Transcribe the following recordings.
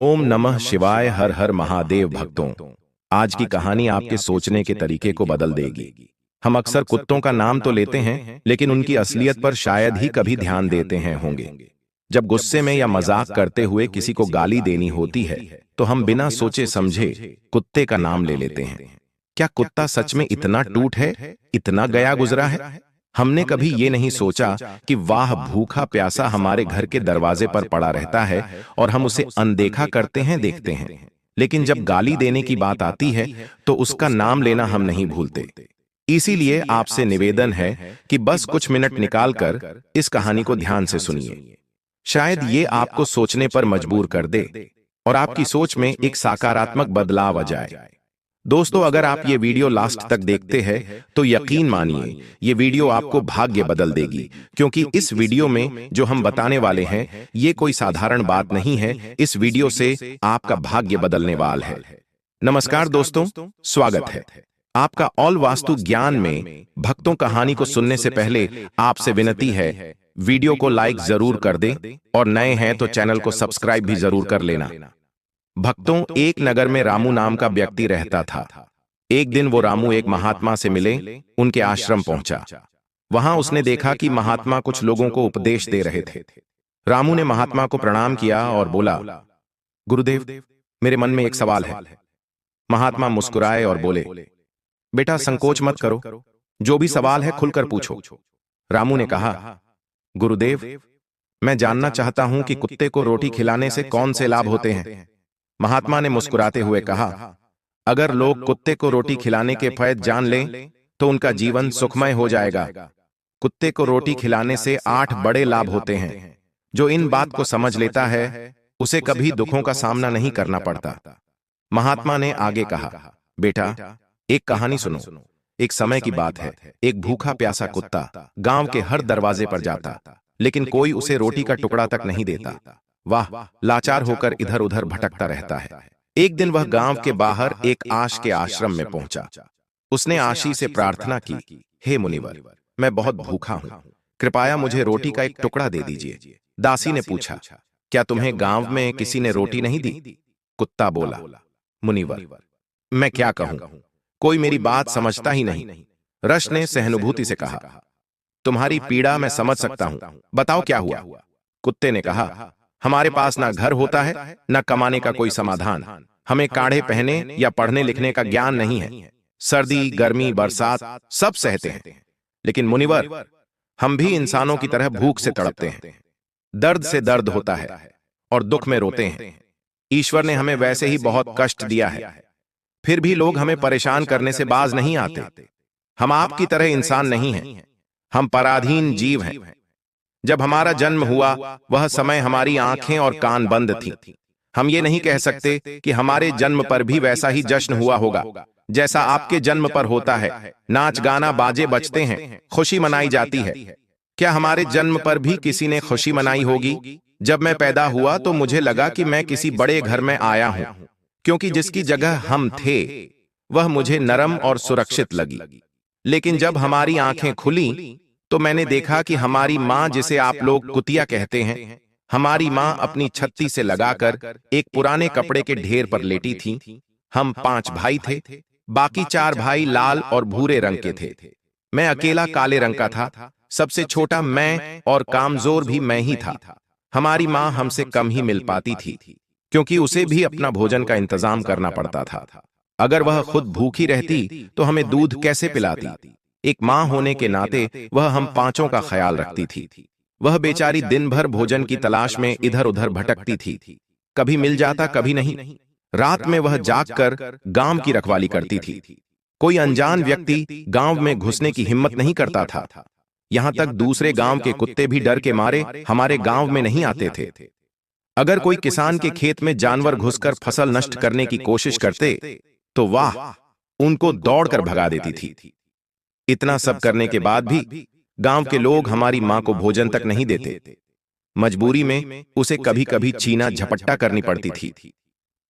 ओम नमः शिवाय। हर हर महादेव। भक्तों, आज की कहानी आपके सोचने के तरीके को बदल देगी। हम अक्सर कुत्तों का नाम तो लेते हैं, लेकिन उनकी असलियत पर शायद ही कभी ध्यान देते हैं होंगे। जब गुस्से में या मजाक करते हुए किसी को गाली देनी होती है, तो हम बिना सोचे समझे कुत्ते का नाम ले लेते हैं। क्या कुत्ता सच में इतना टूट है, इतना गया गुजरा है? हमने कभी ये नहीं सोचा कि वाह, भूखा प्यासा हमारे घर के दरवाजे पर पड़ा रहता है और हम उसे अनदेखा करते हैं, देखते हैं। लेकिन जब गाली देने की बात आती है, तो उसका नाम लेना हम नहीं भूलते। इसीलिए आपसे निवेदन है कि बस कुछ मिनट निकालकर इस कहानी को ध्यान से सुनिए। शायद ये आपको सोचने पर मजबूर कर दे और आपकी सोच में एक सकारात्मक बदलाव आ जाए। दोस्तों, अगर आप ये वीडियो लास्ट तक देखते हैं तो यकीन मानिए, ये वीडियो आपको भाग्य बदल देगी, क्योंकि इस वीडियो में जो हम बताने वाले हैं ये कोई साधारण बात नहीं है। इस वीडियो से आपका भाग्य बदलने वाला है। नमस्कार दोस्तों, स्वागत है आपका ऑल वास्तु ज्ञान में। भक्तों, कहानी को सुनने से पहले आपसे विनती है, वीडियो को लाइक जरूर कर दें और नए हैं तो चैनल को सब्सक्राइब भी जरूर कर लेना। भक्तों, एक नगर में रामू नाम का व्यक्ति रहता था। एक दिन वो रामू एक महात्मा से मिले, उनके आश्रम पहुंचा। वहां उसने देखा कि महात्मा कुछ लोगों को उपदेश दे रहे थे। रामू ने महात्मा को प्रणाम किया और बोला, गुरुदेव, मेरे मन में एक सवाल है। महात्मा मुस्कुराए और बोले, बेटा, संकोच मत करो, जो भी सवाल है खुलकर पूछो। रामू ने कहा, गुरुदेव, मैं जानना चाहता हूं कि कुत्ते को रोटी खिलाने से कौन से लाभ होते हैं। महात्मा ने मुस्कुराते हुए कहा, अगर लोग कुत्ते को रोटी खिलाने के फायदे जान लें तो उनका जीवन सुखमय हो जाएगा। कुत्ते को रोटी खिलाने से 8 बड़े लाभ होते हैं। जो इन बात को समझ लेता है उसे कभी दुखों का सामना नहीं करना पड़ता। महात्मा ने आगे कहा, बेटा, एक कहानी सुनो। एक समय की बात है, एक भूखा प्यासा कुत्ता गांव के हर दरवाजे पर जाता, लेकिन कोई उसे रोटी का टुकड़ा तक नहीं देता। वाह, लाचार होकर इधर उधर भटकता रहता है। एक दिन वह गांव के बाहर एक आश के आश्रम में पहुंचा। उसने आशी से प्रार्थना की, हे मुनिवर, मैं बहुत भूखा हूं, कृपया मुझे रोटी का एक टुकड़ा दे दीजिए। दासी ने पूछा, क्या तुम्हें गांव में किसी ने रोटी नहीं दी? कुत्ता बोला, मुनिवर, मैं क्या कहूं, कोई मेरी बात समझता ही नहीं। रश ने सहानुभूति से कहा, तुम्हारी पीड़ा मैं समझ सकता हूं, बताओ क्या हुआ। कुत्ते ने कहा, हमारे पास ना घर होता है, ना कमाने का कोई समाधान। हमें काढ़े पहने या पढ़ने लिखने का ज्ञान नहीं है। सर्दी, गर्मी, बरसात सब सहते हैं, लेकिन मुनिवर, हम भी इंसानों की तरह भूख से तड़पते हैं। दर्द से दर्द होता है और दुख में रोते हैं। ईश्वर ने हमें वैसे ही बहुत कष्ट दिया है, फिर भी लोग हमें परेशान करने से बाज नहीं आते। हम आपकी तरह इंसान नहीं हैं, हम पराधीन जीव हैं। जब हमारा जन्म हुआ, वह समय हमारी आंखें और कान बंद थीं। हम ये नहीं कह सकते कि हमारे जन्म पर भी वैसा ही जश्न हुआ होगा जैसा आपके जन्म पर होता है। नाच गाना बाजे बजते हैं, खुशी मनाई जाती है। क्या हमारे जन्म पर भी किसी ने खुशी मनाई होगी? जब मैं पैदा हुआ तो मुझे लगा कि मैं किसी बड़े घर में आया हूं, क्योंकि जिसकी जगह हम थे वह मुझे नरम और सुरक्षित लगी। लेकिन जब हमारी आंखें खुली तो मैंने देखा कि हमारी मां, जिसे आप लोग कुतिया कहते हैं, हमारी मां अपनी छत्ती से लगाकर एक पुराने कपड़े के ढेर पर लेटी थी। हम 5 भाई थे, बाकी 4 भाई लाल और भूरे रंग के थे। मैं अकेला काले रंग का था। सबसे छोटा मैं और कामजोर भी मैं ही था। हमारी मां हमसे कम ही मिल पाती थी, क्योंकि उसे भी अपना भोजन का इंतजाम करना पड़ता था। अगर वह खुद भूखी रहती तो हमें दूध कैसे पिलाती? एक मां होने के नाते वह हम 5 का ख्याल रखती थी। वह बेचारी दिन भर भोजन की तलाश में इधर उधर भटकती थी। कभी मिल जाता, कभी नहीं। रात में वह जागकर गांव की रखवाली करती थी। कोई अनजान व्यक्ति गांव में घुसने की हिम्मत नहीं करता था। यहां तक दूसरे गांव के कुत्ते भी डर के मारे हमारे गांव में नहीं आते थे। अगर कोई किसान के खेत में जानवर घुसकर फसल नष्ट करने की कोशिश करते तो वाह, उनको दौड़कर भगा देती थी। इतना सब करने के बाद भी गांव के लोग हमारी मां को भोजन तक नहीं देते। मजबूरी में उसे कभी कभी छीना झपट्टा करनी पड़ती थी।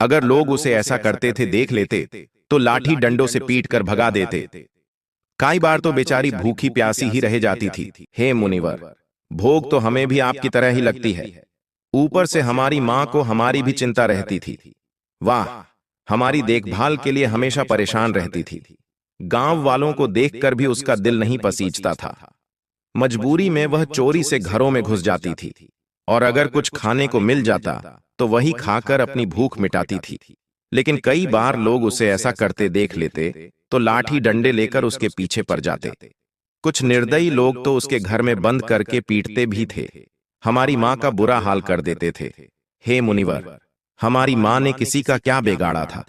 अगर लोग उसे ऐसा करते थे देख लेते तो लाठी डंडों से पीट कर भगा देते। कई बार तो बेचारी भूखी प्यासी ही रह जाती थी। हे मुनिवर, भोग तो हमें भी आपकी तरह ही लगती है, ऊपर से हमारी माँ को हमारी भी चिंता रहती थी। वाह, हमारी देखभाल के लिए हमेशा परेशान रहती थी। गांव वालों को देखकर भी उसका दिल नहीं पसीजता था। मजबूरी में वह चोरी से घरों में घुस जाती थी और अगर कुछ खाने को मिल जाता तो वही खाकर अपनी भूख मिटाती थी। लेकिन कई बार लोग उसे ऐसा करते देख लेते तो लाठी डंडे लेकर उसके पीछे पड़ जाते। कुछ निर्दयी लोग तो उसके घर में बंद करके पीटते भी थे। हमारी माँ का बुरा हाल कर देते थे। हे मुनिवर, हमारी माँ ने किसी का क्या बिगाड़ा था?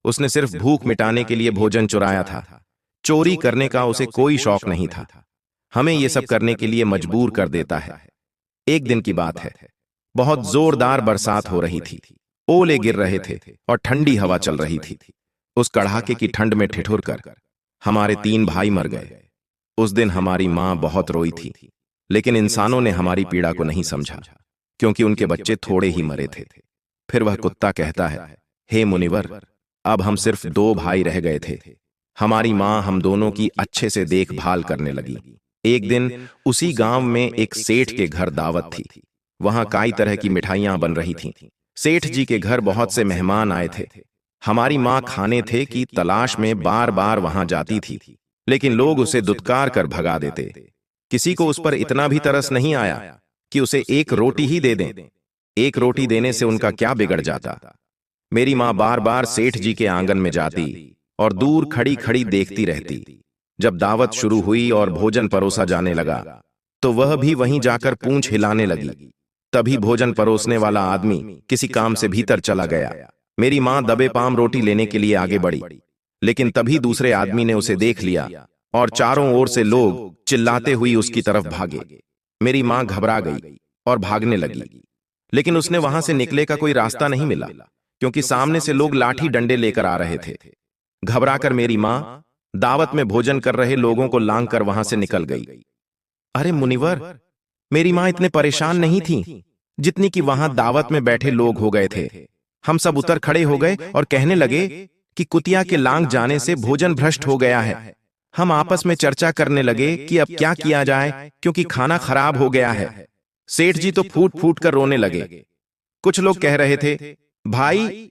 उसने सिर्फ भूख मिटाने के लिए भोजन चुराया था। चोरी करने का उसे कोई शौक नहीं था। हमें ये सब करने के लिए मजबूर कर देता है। एक दिन की बात है, बहुत जोरदार बरसात हो रही थी। ओले गिर रहे थे और ठंडी हवा चल रही थी। उस कड़ाके की ठंड में ठिठुर कर हमारे 3 भाई मर गए। उस दिन हमारी माँ बहुत रोई थी, लेकिन इंसानों ने हमारी पीड़ा को नहीं समझा, क्योंकि उनके बच्चे थोड़े ही मरे थे। फिर वह कुत्ता कहता है, हे मुनिवर, अब हम सिर्फ 2 भाई रह गए थे। हमारी माँ हम दोनों की अच्छे से देखभाल करने लगी। एक दिन उसी गांव में एक सेठ के घर दावत थी। वहां कई तरह की मिठाइयां बन रही थीं। सेठ जी के घर बहुत से मेहमान आए थे। हमारी माँ खाने थे कि तलाश में बार बार वहां जाती थी, लेकिन लोग उसे दुत्कार कर भगा देते। किसी को उस पर इतना भी तरस नहीं आया कि उसे एक रोटी ही दे दें। एक रोटी देने से उनका क्या बिगड़ जाता? मेरी माँ बार बार सेठ जी के आंगन में जाती और दूर खड़ी खड़ी देखती रहती। जब दावत शुरू हुई और भोजन परोसा जाने लगा तो वह भी वहीं जाकर पूंछ हिलाने लगी। तभी भोजन परोसने वाला आदमी किसी काम से भीतर चला गया। मेरी माँ दबे पांव रोटी लेने के लिए आगे बढ़ी, लेकिन तभी दूसरे आदमी ने उसे देख लिया और चारों ओर से लोग चिल्लाते हुए उसकी तरफ भागे। मेरी माँ घबरा गई और भागने लगी, लेकिन उसने वहां से निकले का कोई रास्ता नहीं मिला, क्योंकि सामने से लोग लाठी डंडे लेकर आ रहे थे। घबराकर मेरी माँ दावत में भोजन कर रहे लोगों को लांग कर वहां से निकल गई। अरे मुनिवर, मेरी माँ इतने परेशान नहीं थी जितनी कि वहां दावत में बैठे लोग हो गए थे। हम सब उतर खड़े हो गए और कहने लगे कि कुतिया के लांग जाने से भोजन भ्रष्ट हो गया है। हम आपस में चर्चा करने लगे कि अब क्या किया जाए, क्योंकि खाना खराब हो गया है। सेठ जी तो फूट फूट कर रोने लगे। कुछ लोग कह रहे थे, भाई,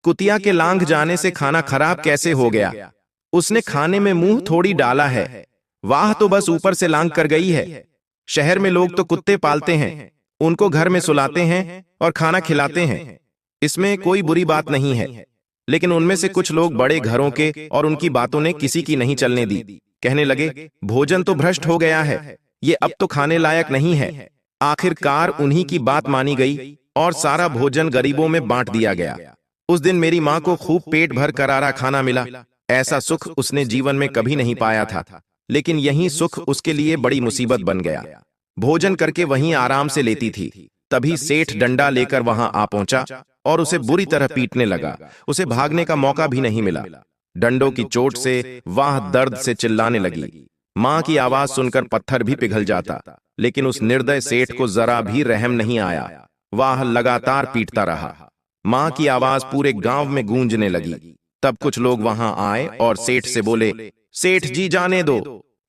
कुतिया के लांग जाने से खाना खराब कैसे हो गया? उसने खाने में मुंह थोड़ी डाला है। वाह, तो बस ऊपर से लांग कर गई है। शहर में लोग तो कुत्ते पालते हैं, उनको घर में सुलाते हैं और खाना खिलाते हैं। इसमें कोई बुरी बात नहीं है। लेकिन उनमें से कुछ लोग बड़े घरों के और उनकी बातों ने किसी की नहीं चलने दी। कहने लगे, भोजन तो भ्रष्ट हो गया है, ये अब तो खाने लायक नहीं है। आखिरकार उन्हीं की बात मानी गई और सारा भोजन गरीबों में बांट दिया गया। उस दिन मेरी माँ को खूब पेट भर करारा खाना मिला। ऐसा सुख उसने जीवन में कभी नहीं पाया था, लेकिन यही सुख उसके लिए बड़ी मुसीबत बन गया। भोजन करके वहीं आराम से लेती थी, तभी सेठ डंडा लेकर वहां आ पहुंचा और उसे बुरी तरह पीटने लगा। उसे भागने का मौका भी नहीं मिला। डंडों की चोट से वह दर्द से चिल्लाने लगी। मां की आवाज सुनकर पत्थर भी पिघल जाता, लेकिन उस निर्दय सेठ को जरा भी रहम नहीं आया। वह लगातार पीटता रहा। मां की आवाज पूरे गांव में गूंजने लगी। तब कुछ लोग वहां आए और सेठ से बोले, सेठ जी जाने दो,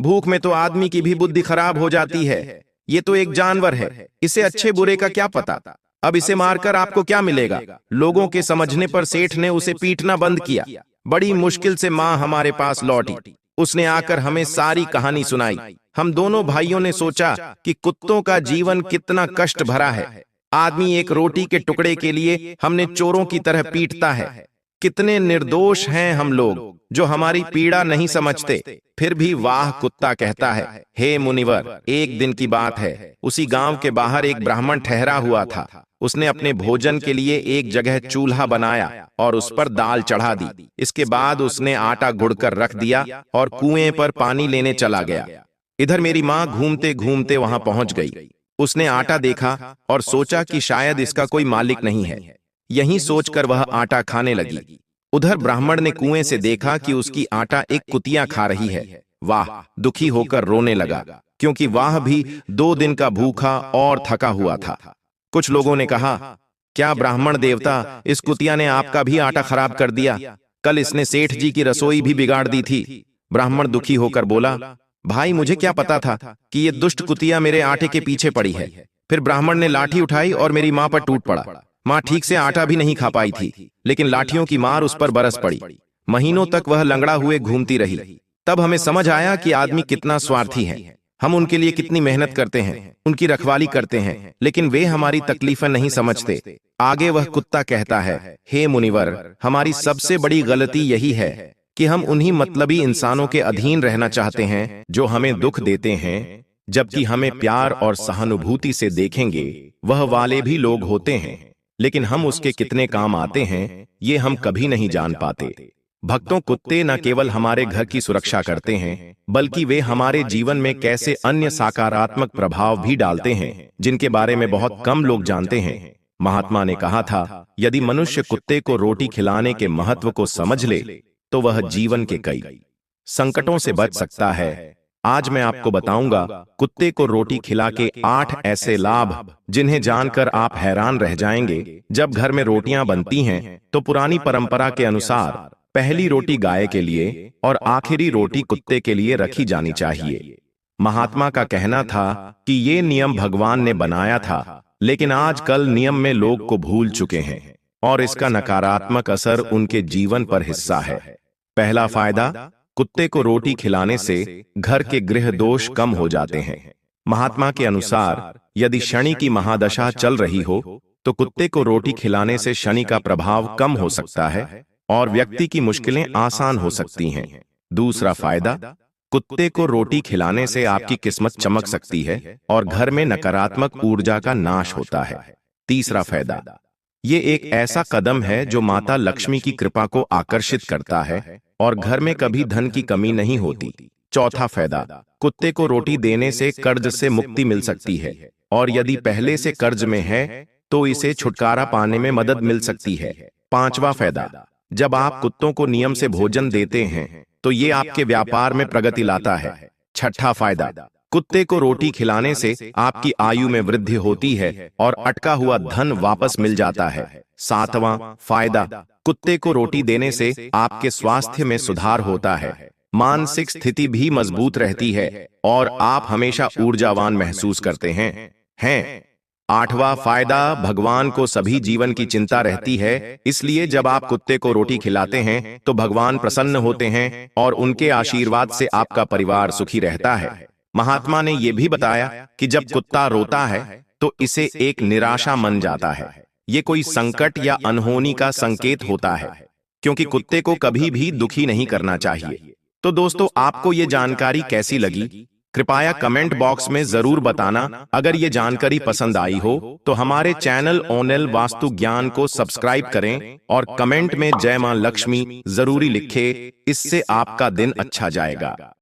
भूख में तो आदमी की भी बुद्धि खराब हो जाती है। ये तो एक जानवर है, इसे अच्छे बुरे का क्या पता? अब इसे मारकर आपको क्या मिलेगा? लोगों के समझने पर सेठ ने उसे पीटना बंद किया। बड़ी मुश्किल से मां हमारे पास लौटी। उसने आकर हमें सारी कहानी सुनाई। हम दोनों भाइयों ने सोचा कि कुत्तों का जीवन कितना कष्ट भरा है। आदमी एक रोटी के टुकड़े के लिए हमने चोरों की तरह पीटता है। कितने निर्दोष हैं हम लोग जो हमारी पीड़ा नहीं समझते। फिर भी वाह, कुत्ता कहता है, हे मुनिवर, एक दिन की बात है, उसी गांव के बाहर एक ब्राह्मण ठहरा हुआ था। उसने अपने भोजन के लिए एक जगह चूल्हा बनाया और उस पर दाल चढ़ा दी। इसके बाद उसने आटा गुड़कर रख दिया और कुएं पर पानी लेने चला गया। इधर मेरी माँ घूमते घूमते वहां पहुंच गई। उसने आटा देखा और सोचा कि शायद इसका कोई मालिक नहीं है। यही सोचकर वह आटा खाने लगी। उधर ब्राह्मण ने कुएं से देखा कि उसकी आटा एक कुतिया खा रही है। वाह, दुखी होकर रोने लगा, क्योंकि वह भी 2 दिन का भूखा और थका हुआ था। कुछ लोगों ने कहा, क्या ब्राह्मण देवता, इस कुतिया ने आपका भी आटा खराब कर दिया? कल इसने सेठ जी की रसोई भी बिगाड़ दी थी। ब्राह्मण दुखी होकर बोला, भाई, मुझे क्या पता था कि ये दुष्ट कुतिया मेरे आटे के पीछे पड़ी है। फिर ब्राह्मण ने लाठी उठाई और मेरी माँ पर टूट पड़ा। माँ ठीक से आटा भी नहीं खा पाई थी, लेकिन लाठियों की मार उस पर बरस पड़ी। महीनों तक वह लंगड़ा हुए घूमती रही। तब हमें समझ आया कि आदमी कितना स्वार्थी है। हम उनके लिए कितनी मेहनत करते हैं, उनकी रखवाली करते हैं, लेकिन वे हमारी तकलीफें नहीं समझते। आगे वह कुत्ता कहता है, हे मुनिवर, हमारी सबसे बड़ी गलती यही है कि हम उन्हीं मतलबी इंसानों के अधीन रहना चाहते हैं जो हमें दुख देते हैं, जबकि हमें प्यार और सहानुभूति से देखेंगे वह वाले भी लोग होते हैं, लेकिन हम उसके कितने काम आते हैं ये हम कभी नहीं जान पाते। भक्तों, कुत्ते न केवल हमारे घर की सुरक्षा करते हैं, बल्कि वे हमारे जीवन में कैसे अन्य सकारात्मक प्रभाव भी डालते हैं, जिनके बारे में बहुत कम लोग जानते हैं। महात्मा ने कहा था, यदि मनुष्य कुत्ते को रोटी खिलाने के महत्व को समझ ले तो वह जीवन के कई संकटों से बच सकता है। आज मैं आपको बताऊंगा कुत्ते को रोटी खिला के 8 ऐसे लाभ जिन्हें जानकर आप हैरान रह जाएंगे। जब घर में रोटियां बनती हैं तो पुरानी परंपरा के अनुसार पहली रोटी गाय के लिए और आखिरी रोटी कुत्ते के लिए रखी जानी चाहिए। महात्मा का कहना था कि ये नियम भगवान ने बनाया था, लेकिन आजकल नियम में लोग को भूल चुके हैं और इसका नकारात्मक असर उनके जीवन पर हिस्सा है। पहला फायदा, कुत्ते को रोटी खिलाने से घर के गृह दोष कम हो जाते हैं। महात्मा के अनुसार यदि शनि की महादशा चल रही हो तो कुत्ते को रोटी खिलाने से शनि का प्रभाव कम हो सकता है और व्यक्ति की मुश्किलें आसान हो सकती हैं। दूसरा फायदा, कुत्ते को रोटी खिलाने से आपकी किस्मत चमक सकती है और घर में नकारात्मक ऊर्जा का नाश होता है। तीसरा फायदा, ये एक ऐसा कदम है जो माता लक्ष्मी की कृपा को आकर्षित करता है और घर में कभी धन की कमी नहीं होती। चौथा फायदा, कुत्ते को रोटी देने से कर्ज से मुक्ति मिल सकती है और यदि पहले से कर्ज में है तो इसे छुटकारा पाने में मदद मिल सकती है। पांचवा फायदा, जब आप कुत्तों को नियम से भोजन देते हैं तो ये आपके व्यापार में प्रगति लाता है। छठा फायदा, कुत्ते को रोटी खिलाने से आपकी आयु में वृद्धि होती है और अटका हुआ धन वापस मिल जाता है। सातवां फायदा, कुत्ते को रोटी देने से आपके स्वास्थ्य में सुधार होता है, मानसिक स्थिति भी मजबूत रहती है और आप हमेशा ऊर्जावान महसूस करते हैं। आठवां फायदा, भगवान को सभी जीवन की चिंता रहती है, इसलिए जब आप कुत्ते को रोटी खिलाते हैं तो भगवान प्रसन्न होते हैं और उनके आशीर्वाद से आपका परिवार सुखी रहता है। महात्मा ने यह भी बताया कि जब कुत्ता रोता है तो इसे एक निराशा मन जाता है। ये कोई संकट या अनहोनी का संकेत होता है, क्योंकि कुत्ते को कभी भी दुखी नहीं करना चाहिए। तो दोस्तों, आपको ये जानकारी कैसी लगी? कृपया कमेंट बॉक्स में जरूर बताना। अगर ये जानकारी पसंद आई हो तो हमारे चैनल ओनेल वास्तु ज्ञान को सब्सक्राइब करें और कमेंट में जय मां लक्ष्मी जरूरी लिखें, इससे आपका दिन अच्छा जाएगा।